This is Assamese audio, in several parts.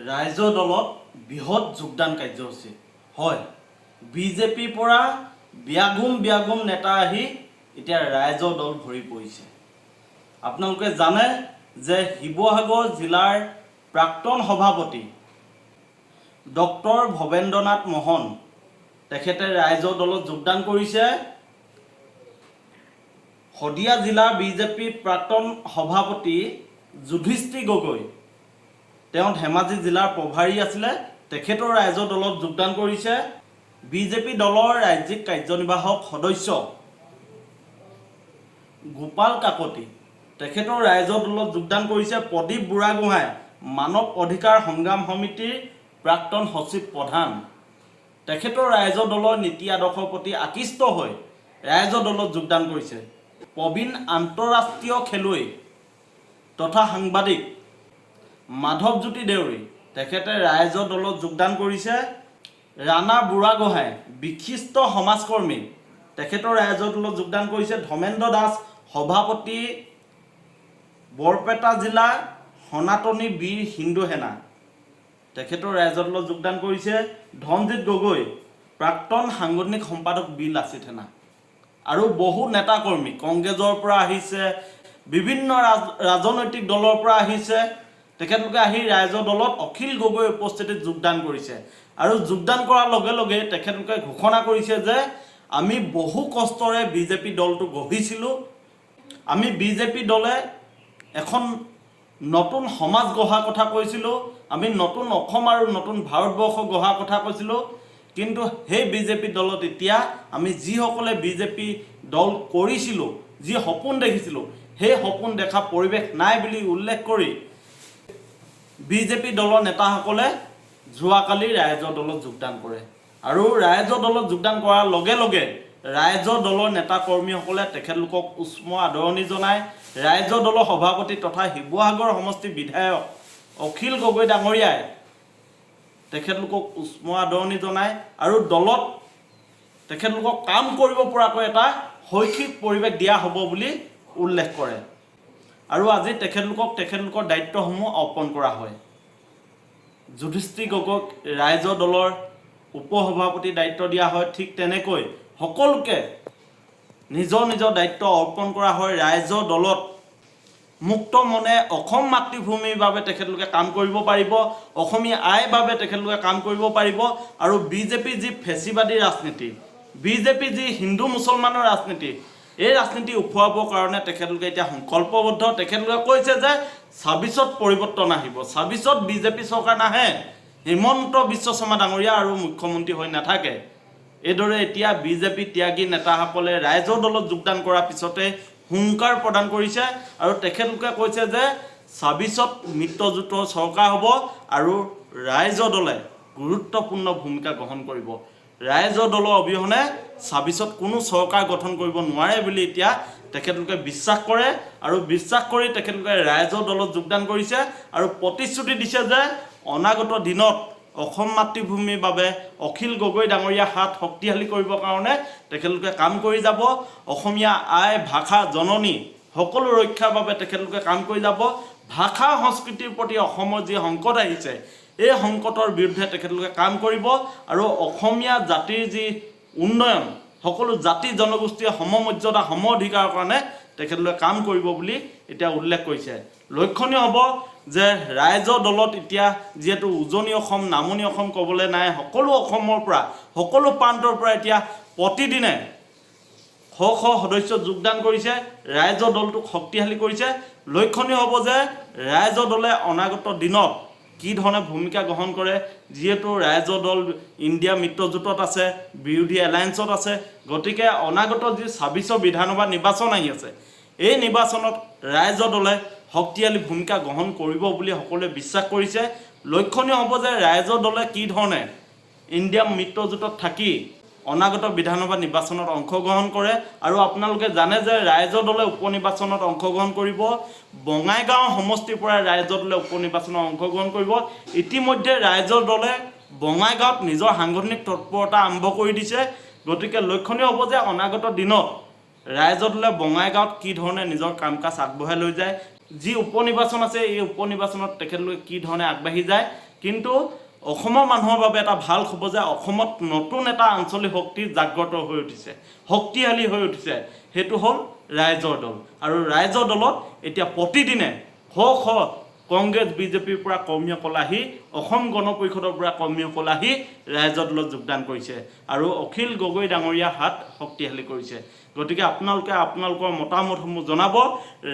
ৰাইজৰ দলত বৃহৎ যোগদান কাৰ্যসূচী হয়। বিজেপিৰ পৰা বিয়াগুম নেতা আহি এতিয়া ৰাইজৰ দল ভৰি পৰিছে। আপোনালোকে জানে যে শিৱসাগৰ জিলাৰ প্ৰাক্তন সভাপতি ডক্টৰ ভৱেন্দ্ৰনাথ মহন তেখেতে ৰাইজৰ দলত যোগদান কৰিছে। শদিয়া জিলাৰ বিজেপিৰ প্ৰাক্তন সভাপতি যুধিষ্ঠিৰ গগৈ তেওঁ ধেমাজি জিলাৰ প্ৰভাৰী আছিলে, তেখেতৰ ৰাইজৰ দলত যোগদান কৰিছে। বিজেপি দলৰ ৰাজ্যিক কাৰ্যনিৰ্বাহক সদস্য গোপাল কাকতি তেখেতৰ ৰাইজৰ দলত যোগদান কৰিছে। প্ৰদীপ বুঢ়াগোহাঁই মানৱ অধিকাৰ সংগ্ৰাম সমিতিৰ প্ৰাক্তন সচিব প্ৰধান তেখেতৰ ৰাইজৰ দলৰ নীতি আদৰ্শৰ প্ৰতি আকৃষ্ট হৈ ৰাইজৰ দলত যোগদান কৰিছে। প্ৰবীণ আন্তঃৰাষ্ট্ৰীয় খেলুৱৈ তথা সাংবাদিক মাধৱজ্যোতি দেউৰী তেখেতে ৰাইজৰ দলত যোগদান কৰিছে। ৰাণা বুঢ়াগোহাঁই বিশিষ্ট সমাজকৰ্মী তেখেতৰ ৰাইজৰ দলত যোগদান কৰিছে। ধৰ্মেন্দ্ৰ দাস সভাপতি বৰপেটা জিলা সনাতনী বীৰ হিন্দু সেনা তেখেতৰ ৰাইজৰ দলত যোগদান কৰিছে। ধনজিৎ গগৈ প্ৰাক্তন সাংগঠনিক সম্পাদক বীৰ লাচিত সেনা আৰু বহু নেতাকৰ্মী কংগ্ৰেছৰ পৰা আহিছে, বিভিন্ন ৰাজনৈতিক দলৰ পৰা আহিছে। তেখেতলোকে আহি ৰাইজৰ দলত অখিল গগৈ উপস্থিতিত যোগদান কৰিছে আৰু যোগদান কৰাৰ লগে লগে তেখেতলোকে ঘোষণা কৰিছে যে আমি বহু কষ্টৰে বিজেপি দলটো গঢ়িছিলোঁ। আমি বিজেপি দলে এখন নতুন সমাজ গঢ়াৰ কথা কৈছিলোঁ, আমি নতুন অসম আৰু নতুন ভাৰতবৰ্ষ গঢ়াৰ কথা কৈছিলোঁ। কিন্তু সেই বিজেপি দলত এতিয়া আমি যিসকলে বিজেপি দল কৰিছিলোঁ, যি সপোন দেখিছিলোঁ, সেই সপোন দেখা পৰিৱেশ নাই বুলি উল্লেখ কৰি বিজেপি দলৰ নেতাসকলে যোৱাকালি ৰাইজৰ দলত যোগদান কৰে আৰু ৰাইজৰ দলত যোগদান কৰাৰ লগে লগে ৰাইজৰ দলৰ নেতা কৰ্মীসকলে তেখেতলোকক উষ্ম আদৰণি জনায়। ৰাইজৰ দলৰ সভাপতি তথা শিৱসাগৰ সমষ্টিৰ বিধায়ক অখিল গগৈ ডাঙৰীয়াই তেখেতলোকক উষ্ম আদৰণি জনায় আৰু দলত তেখেতলোকক কাম কৰিব পৰাকৈ এটা শৈক্ষিক পৰিৱেশ দিয়া হ'ব বুলি উল্লেখ কৰে আৰু আজি তেখেতলোকৰ দায়িত্বসমূহ অৰ্পণ কৰা হয়। যুধিষ্ঠিৰ গগৈক ৰাইজৰ দলৰ উপসভাপতি দায়িত্ব দিয়া হয়, ঠিক তেনেকৈ সকলোকে নিজৰ নিজৰ দায়িত্ব অৰ্পণ কৰা হয়। ৰাইজৰ দলত মুক্ত মনে অসম মাতৃভূমিৰ বাবে তেখেতলোকে কাম কৰিব পাৰিব, অসমীয়া আইৰ বাবে তেখেতলোকে কাম কৰিব পাৰিব আৰু বিজেপি যি ফেচিবাদী ৰাজনীতি, বিজেপি যি হিন্দু মুছলমানৰ ৰাজনীতি, এই ৰাজনীতি উফুৱাবৰ কাৰণে তেখেতলোকে এতিয়া সংকল্পবদ্ধ। তেখেতলোকে কৈছে যে ২৬ত পৰিৱৰ্তন আহিব, ২৬ত বিজেপি চৰকাৰ নাহে, হিমন্ত বিশ্ব শৰ্মা ডাঙৰীয়া আৰু মুখ্যমন্ত্ৰী হৈ নাথাকে। এইদৰে এতিয়া বিজেপি ত্যাগী নেতাসকলে ৰাইজৰ দলত যোগদান কৰাৰ পিছতে হুংকাৰ প্ৰদান কৰিছে আৰু তেখেতলোকে কৈছে যে ২৬ত মিত্ৰজোঁটৰ চৰকাৰ হ'ব আৰু ৰাইজৰ দলে গুৰুত্বপূৰ্ণ ভূমিকা গ্ৰহণ কৰিব। ৰাইজৰ দলৰ অবিহনে ২৬ত কোনো চৰকাৰ গঠন কৰিব নোৱাৰে বুলি এতিয়া তেখেতলোকে বিশ্বাস কৰে আৰু বিশ্বাস কৰি তেখেতলোকে ৰাইজৰ দলত যোগদান কৰিছে আৰু প্ৰতিশ্ৰুতি দিছে যে অনাগত দিনত অসম মাতৃভূমিৰ বাবে অখিল গগৈ ডাঙৰীয়াৰ হাত শক্তিশালী কৰিবৰ কাৰণে তেখেতলোকে কাম কৰি যাব। অসমীয়া আই ভাষা জননী সকলো ৰক্ষাৰ বাবে তেখেতলোকে কাম কৰি যাব। ভাষা সংস্কৃতিৰ প্ৰতি অসমৰ যি সংকট আহিছে, এই সংকটৰ বিৰুদ্ধে তেখেতলোকে কাম কৰিব আৰু অসমীয়া জাতিৰ যি উন্নয়ন, সকলো জাতি জনগোষ্ঠীৰ সমমৰ্যাদা সম অধিকাৰৰ কাৰণে তেখেতলোকে কাম কৰিব বুলি এতিয়া উল্লেখ কৰিছে। লক্ষণীয় হ'ব যে ৰাইজৰ দলত এতিয়া যিহেতু উজনি অসম নামনি অসম ক'বলৈ নাই, সকলো অসমৰ পৰা সকলো প্ৰান্তৰ পৰা এতিয়া প্ৰতিদিনে শ শ সদস্য যোগদান কৰিছে, ৰাইজৰ দলটোক শক্তিশালী কৰিছে। লক্ষণীয় হ'ব যে ৰাইজৰ দলে অনাগত দিনত কি ধৰণে ভূমিকা গ্ৰহণ কৰে। যিহেতু ৰাইজৰ দল ইণ্ডিয়া মিত্ৰজোঁটত আছে, বিৰোধী এলায়েন্সত আছে, গতিকে অনাগত যি ২৬ৰ বিধানসভা নিৰ্বাচন আহি আছে, এই নিৰ্বাচনত ৰাইজৰ দলে শক্তিশালী ভূমিকা গ্ৰহণ কৰিব বুলি সকলোৱে বিশ্বাস কৰিছে। লক্ষণীয় হ'ব যে ৰাইজৰ দলে কি ধৰণে ইণ্ডিয়া মিত্ৰজোঁটত থাকি অনাগত বিধানসভা নিৰ্বাচনত অংশগ্ৰহণ কৰে আৰু আপোনালোকে জানে যে ৰাইজৰ দলে উপ নিৰ্বাচনত অংশগ্ৰহণ কৰিব। বঙাইগাঁও সমষ্টিৰ পৰা ৰাইজৰ দলে উপ নিৰ্বাচনত অংশগ্ৰহণ কৰিব। ইতিমধ্যে ৰাইজৰ দলে বঙাইগাঁৱত নিজৰ সাংগঠনিক তৎপৰতা আৰম্ভ কৰি দিছে। গতিকে লক্ষণীয় হ'ব যে অনাগত দিনত ৰাইজৰ দলে বঙাইগাঁৱত কি ধৰণে নিজৰ কাম কাজ আগবঢ়াই লৈ যায়, যি উপ নিৰ্বাচন আছে এই উপ নিৰ্বাচনত তেখেতলোকে কি ধৰণে আগবাঢ়ি যায়, কিন্তু অসমৰ মানুহৰ বাবে এটা ভাল খবৰ যে অসমত নতুন এটা আঞ্চলিক শক্তি জাগ্ৰত হৈ উঠিছে, শক্তিশালী হৈ উঠিছে। সেইটো হ'ল ৰাইজৰ দল। আৰু ৰাইজৰ দলত এতিয়া প্ৰতিদিনে শ শ কংগ্ৰেছ বিজেপিৰ পৰা কৰ্মীসকল আহি, অসম গণ পৰিষদৰ পৰা কৰ্মীসকল আহি ৰাইজৰ দলত যোগদান কৰিছে আৰু অখিল গগৈ ডাঙৰীয়া হাত শক্তিশালী কৰিছে। গতিকে আপোনালোকে আপোনালোকৰ মতামতসমূহ জনাব।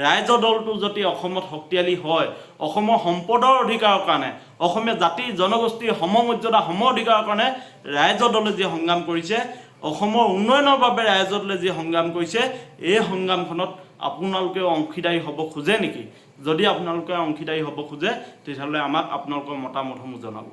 ৰাইজৰ দলটো যদি অসমত শক্তিশালী হয়, অসমৰ সম্পদৰ অধিকাৰৰ কাৰণে, অসমীয়া জাতি জনগোষ্ঠীৰ সমমৰ্যাদা সম অধিকাৰৰ কাৰণে ৰাইজৰ দলে যি সংগ্ৰাম কৰিছে, অসমৰ উন্নয়নৰ বাবে ৰাইজৰ দলে যি সংগ্ৰাম কৰিছে, এই সংগ্ৰামখনত আপোনালোকেও অংশীদাৰী হ'ব খোজে নেকি? যদি আপোনালোকে অংশীদাৰী হ'ব খোজে তেতিয়াহ'লে আমাক আপোনালোকৰ মতামতসমূহ জনাব।